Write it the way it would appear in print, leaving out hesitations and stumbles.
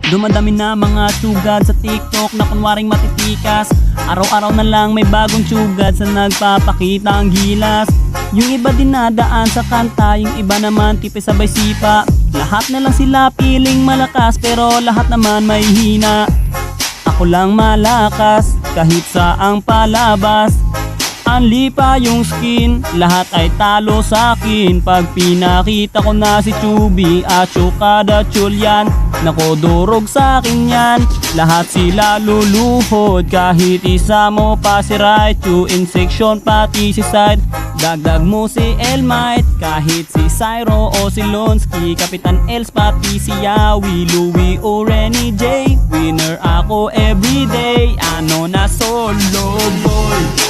Dumadami na mga tsugad sa TikTok na kunwaring matitikas. Araw-araw na lang may bagong tsugad sa nagpapakita ang gilas. Yung iba dinadaan sa kanta, yung iba naman tipe sabay sipa. Lahat na lang sila piling malakas pero lahat naman may hina. Ako lang malakas kahit saang palabas. Anli pa yung skin, lahat ay talo sa akin. Pag pinakita ko na si Chubby at Chukada Chulyan, nako durog sa akin yan. Lahat sila luluhod, kahit isa mo pa si Raichu. In section pati si Side, dagdag mo si Elmite. Kahit si Cyro o si Lonsky, Kapitan Els pati si Yawi, Louie o Renny J. Winner ako everyday, ano na solo boy.